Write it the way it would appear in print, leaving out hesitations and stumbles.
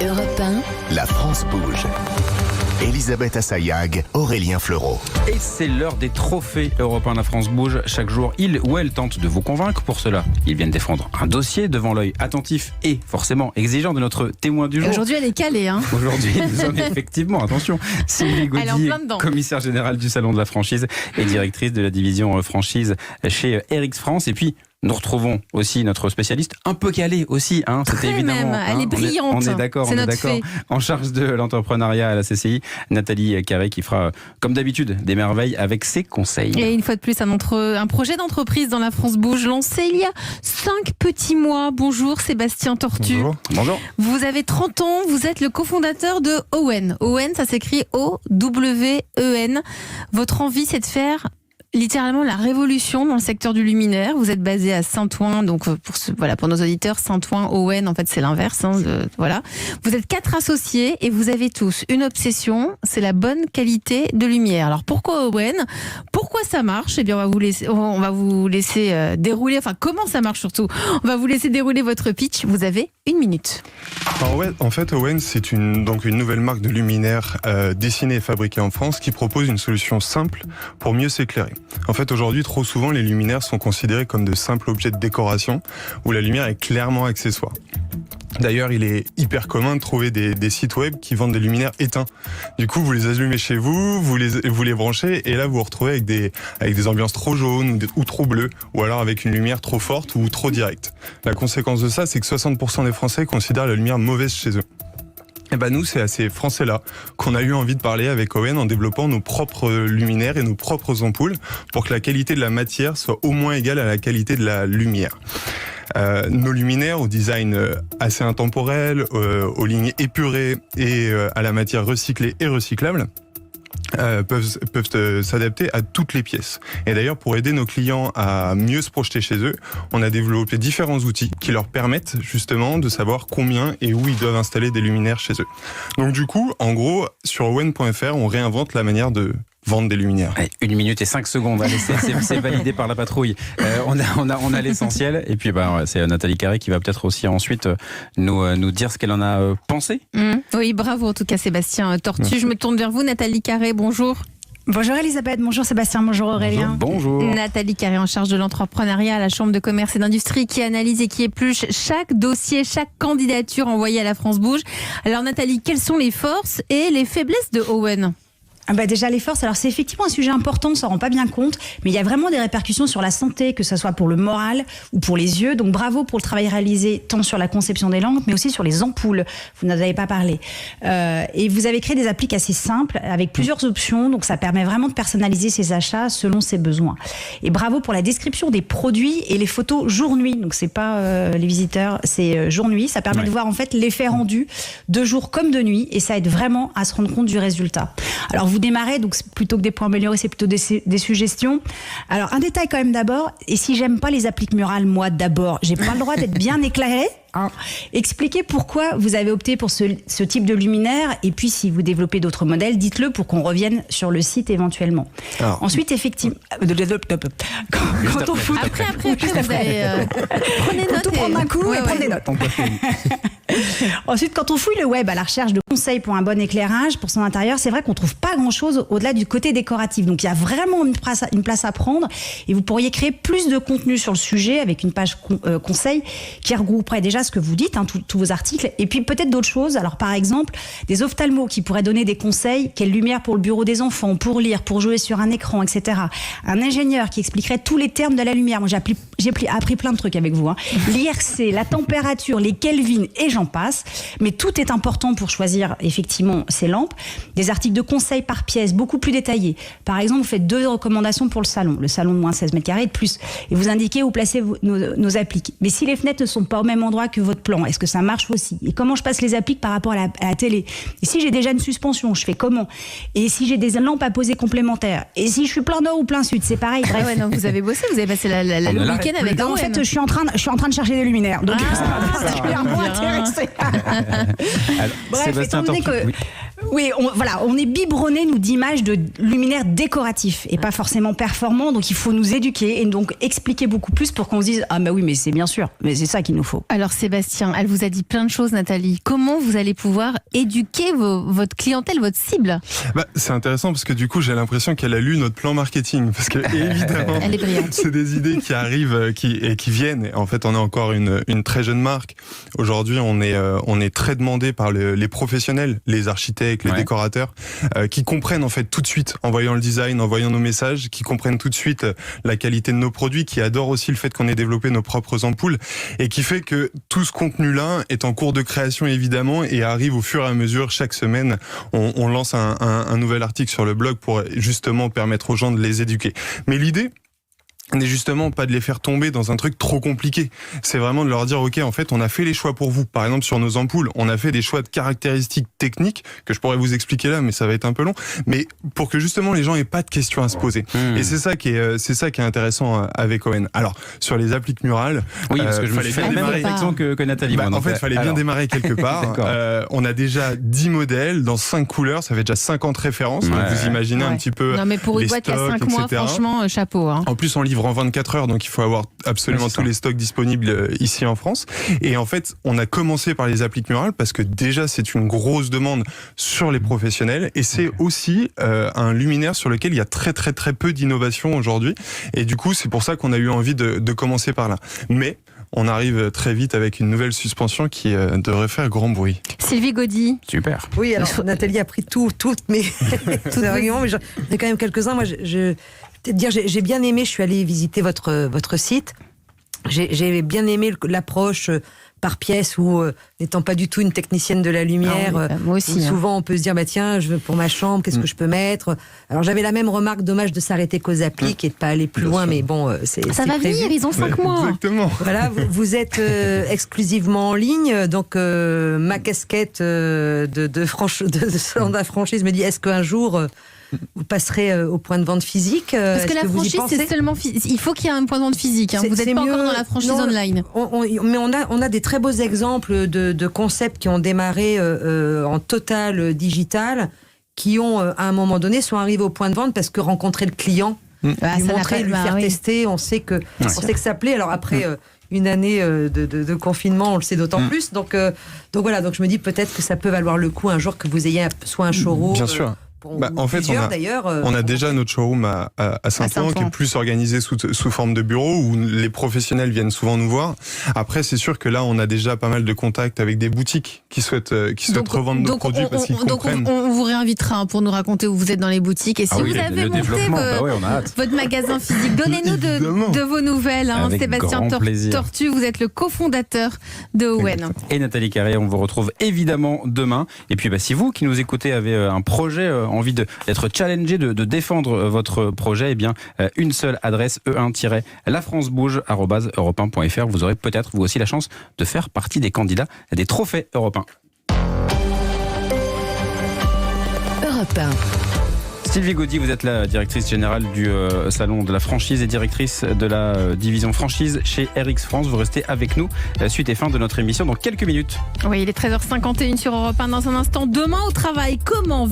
Europe 1, La France bouge. Elisabeth Assayag, Aurélien Fleureau. Et c'est l'heure des trophées européens. La France bouge. Chaque jour, il ou elle tente de vous convaincre. Pour cela, ils viennent défendre un dossier devant l'œil attentif et forcément exigeant de notre témoin du jour. Aujourd'hui, elle est calée. Aujourd'hui, nous sommes effectivement, attention, Sylvie Gaudy, commissaire générale du Salon de la franchise et directrice de la division franchise chez RX France. Et puis, nous retrouvons aussi notre spécialiste, un peu calée aussi. C'était évidemment. Même. Elle est brillante. On est d'accord. En charge de l'entrepreneuriat à la CCI, Nathalie Carré, qui fera, comme d'habitude, des merveilles avec ses conseils. Et une fois de plus, un projet d'entreprise dans la France bouge, lancé il y a 5 petits mois. Bonjour Sébastien Tortu. Bonjour. Vous avez 30 ans, vous êtes le cofondateur de Owen. Owen, ça s'écrit O-W-E-N. Votre envie, c'est de faire littéralement la révolution dans le secteur du luminaire. Vous êtes basé à Saint-Ouen, donc pour nos auditeurs, Saint-Ouen, Owen, en fait c'est l'inverse. Voilà. Vous êtes 4 associés et vous avez tous une obsession, c'est la bonne qualité de lumière. Alors pourquoi Owen ? Pourquoi ça marche ? Eh bien on va vous laisser dérouler. Enfin comment ça marche surtout ? On va vous laisser dérouler votre pitch. Vous avez 1 minute. Alors, en fait, Owen, c'est une nouvelle marque de luminaires dessinée et fabriquée en France qui propose une solution simple pour mieux s'éclairer. En fait, aujourd'hui, trop souvent, les luminaires sont considérés comme de simples objets de décoration où la lumière est clairement accessoire. D'ailleurs, il est hyper commun de trouver des sites web qui vendent des luminaires éteints. Du coup, vous les allumez chez vous, vous les branchez, et là, vous vous retrouvez avec des ambiances trop jaunes ou trop bleues, ou alors avec une lumière trop forte ou trop directe. La conséquence de ça, c'est que 60% des Français considèrent la lumière mauvaise chez eux. Et nous, c'est à ces Français-là qu'on a eu envie de parler avec Owen en développant nos propres luminaires et nos propres ampoules pour que la qualité de la matière soit au moins égale à la qualité de la lumière. Nos luminaires, au design assez intemporel, aux lignes épurées et à la matière recyclée et recyclable, peuvent s'adapter à toutes les pièces. Et d'ailleurs, pour aider nos clients à mieux se projeter chez eux, on a développé différents outils qui leur permettent justement de savoir combien et où ils doivent installer des luminaires chez eux. Donc du coup, en gros, sur owen.fr, on réinvente la manière de vendre des luminaires. 1 minute et 5 secondes, allez, c'est validé par la patrouille. On a l'essentiel. Et puis c'est Nathalie Carré qui va peut-être aussi ensuite nous dire ce qu'elle en a pensé. Oui, bravo en tout cas Sébastien Tortu. Merci. Je me tourne vers vous, Nathalie Carré, bonjour. Bonjour Elisabeth, bonjour Sébastien, bonjour Aurélien. Bonjour. Nathalie Carré en charge de l'entrepreneuriat à la Chambre de commerce et d'industrie qui analyse et qui épluche chaque dossier, chaque candidature envoyée à la France Bouge. Alors Nathalie, quelles sont les forces et les faiblesses de Owen ? Déjà les forces, alors c'est effectivement un sujet important, on ne s'en rend pas bien compte, mais il y a vraiment des répercussions sur la santé, que ce soit pour le moral ou pour les yeux. Donc bravo pour le travail réalisé tant sur la conception des lampes, mais aussi sur les ampoules. Vous n'en avez pas parlé. Et vous avez créé des appliques assez simples avec plusieurs options, donc ça permet vraiment de personnaliser ses achats selon ses besoins. Et bravo pour la description des produits et les photos jour-nuit. Donc c'est pas les visiteurs, c'est jour-nuit. Ça permet de voir en fait l'effet rendu de jour comme de nuit, et ça aide vraiment à se rendre compte du résultat. Alors vous démarrez, donc plutôt que des points améliorés, c'est plutôt des suggestions. Alors un détail quand même d'abord, et si j'aime pas les appliques murales, moi d'abord, j'ai pas le droit d'être bien éclairée. Expliquez pourquoi vous avez opté pour ce type de luminaire, et puis si vous développez d'autres modèles, dites-le pour qu'on revienne sur le site éventuellement. Alors, ensuite, effectivement, quand on fouille... Après, vous allez... prenez note. Tout prendre d'un coup et prenez des notes. Ensuite, quand on fouille le web à la recherche de conseils pour un bon éclairage pour son intérieur, c'est vrai qu'on trouve pas grand-chose au-delà du côté décoratif. Donc il y a vraiment une place à prendre, et vous pourriez créer plus de contenu sur le sujet avec une page conseils qui regrouperait déjà ce que vous dites, tous vos articles, et puis peut-être d'autres choses. Alors par exemple, des ophtalmos qui pourraient donner des conseils, quelle lumière pour le bureau des enfants, pour lire, pour jouer sur un écran, etc. Un ingénieur qui expliquerait tous les termes de la lumière. Moi j'ai appris plein de trucs avec vous. L'IRC, la température, les Kelvin, et j'en passe. Mais tout est important pour choisir effectivement ces lampes. Des articles de conseils par pièce, beaucoup plus détaillés. Par exemple, vous faites 2 recommandations pour le salon de moins 16 mètres carrés et de plus, et vous indiquez où placer nos appliques. Mais si les fenêtres ne sont pas au même endroit que votre plan, est-ce que ça marche aussi? Et comment je passe les appliques par rapport à la télé? Et si j'ai déjà une suspension, je fais comment? Et si j'ai des lampes à poser complémentaires? Et si je suis plein nord ou plein sud? C'est pareil. Bref. Non, vous avez bossé, vous avez passé le week-end avec Owen. En fait, je suis en train de chercher des luminaires. Donc, ça m'a particulièrement intéressé. Bref, étant donné que... Oui, on est biberonné, nous, d'images de luminaires décoratifs et pas forcément performants. Donc, il faut nous éduquer et donc expliquer beaucoup plus pour qu'on se dise « Ah bah oui, mais c'est bien sûr, mais c'est ça qu'il nous faut. » Alors Sébastien, elle vous a dit plein de choses, Nathalie. Comment vous allez pouvoir éduquer votre clientèle, votre cible ? C'est intéressant parce que du coup, j'ai l'impression qu'elle a lu notre plan marketing. Parce que évidemment, elle est brillante. C'est des idées qui arrivent et qui viennent. En fait, on est encore une très jeune marque. Aujourd'hui, on est très demandé par les professionnels, les architectes, les décorateurs, qui comprennent en fait tout de suite, en voyant le design, en voyant nos messages, qui comprennent tout de suite la qualité de nos produits, qui adorent aussi le fait qu'on ait développé nos propres ampoules, et qui fait que tout ce contenu-là est en cours de création évidemment et arrive au fur et à mesure. Chaque semaine, on lance un nouvel article sur le blog pour justement permettre aux gens de les éduquer. Mais l'idée n'est justement pas de les faire tomber dans un truc trop compliqué. C'est vraiment de leur dire, ok, en fait, on a fait les choix pour vous. Par exemple, sur nos ampoules, on a fait des choix de caractéristiques techniques que je pourrais vous expliquer là, mais ça va être un peu long. Mais pour que justement les gens aient pas de questions à se poser. Et c'est ça qui est intéressant avec Owen. Alors, sur les appliques murales, oui, parce que je me suis fait la même réflexion que Nathalie. En fait, il fallait bien démarrer quelque part. On a déjà 10 modèles dans 5 couleurs. Ça fait déjà 50 références. Donc vous imaginez un petit peu. Non, mais pour une boîte, il y a 5 mois, franchement, chapeau. En plus, on livre en 24 heures, donc il faut avoir absolument tous les stocks disponibles ici en France. Et en fait, on a commencé par les appliques murales parce que déjà, c'est une grosse demande sur les professionnels et c'est aussi un luminaire sur lequel il y a très très très peu d'innovation aujourd'hui. Et du coup, c'est pour ça qu'on a eu envie de commencer par là. Mais on arrive très vite avec une nouvelle suspension qui devrait faire grand bruit. Sylvie Gaudy. Super. Oui, alors Nathalie a pris toutes mes arguments, mais j'en ai quand même quelques-uns. Moi, j'ai bien aimé, je suis allée visiter votre site. J'ai bien aimé l'approche par pièce où, n'étant pas du tout une technicienne de la lumière, moi aussi, souvent on peut se dire, tiens, pour ma chambre, qu'est-ce que je peux mettre ? Alors j'avais la même remarque, dommage de s'arrêter qu'aux appliques et de pas aller plus loin, mais bon, ça va venir, ils ont 5 mois. Exactement. Voilà, vous êtes exclusivement en ligne, donc ma casquette de salon de la franchise me dit, est-ce qu'un jour... vous passerez au point de vente physique. Parce que la franchise, c'est seulement il faut qu'il y ait un point de vente physique. Vous n'êtes pas encore dans la franchise online. Mais on a des très beaux exemples de concepts qui ont démarré en total digital, qui ont, à un moment donné, sont arrivés au point de vente parce que rencontrer le client, lui montrer, lui faire tester, on sait que ça plaît. Alors après... une année de confinement, on le sait d'autant plus. Donc voilà, donc je me dis peut-être que ça peut valoir le coup un jour que vous ayez soit un showroom. Bien sûr. En fait, on a déjà notre showroom à Saint-Ouen qui est plus organisé sous forme de bureau où les professionnels viennent souvent nous voir. Après, c'est sûr que là, on a déjà pas mal de contacts avec des boutiques qui souhaitent revendre nos produits parce qu'ils comprennent. On vous réinvitera pour nous raconter où vous êtes dans les boutiques et si vous avez monté votre magasin physique. Donnez-nous de vos nouvelles. Sébastien Tortu, vous êtes le cofondateur de Owen. Et Nathalie Carré, on vous retrouve évidemment demain. Et puis, si vous qui nous écoutez avez un projet envie d'être challengé, de défendre votre projet, eh bien, une seule adresse, e1-lafrancebouge@europe1.fr. Vous aurez peut-être, vous aussi, la chance de faire partie des candidats des trophées Europe 1. Europe 1. Sylvie Gaudy, vous êtes la directrice générale du salon de la franchise et directrice de la division franchise chez RX France. Vous restez avec nous, suite et fin de notre émission dans quelques minutes. Oui, il est 13h51 sur Europe 1 dans un instant. Demain au travail, comment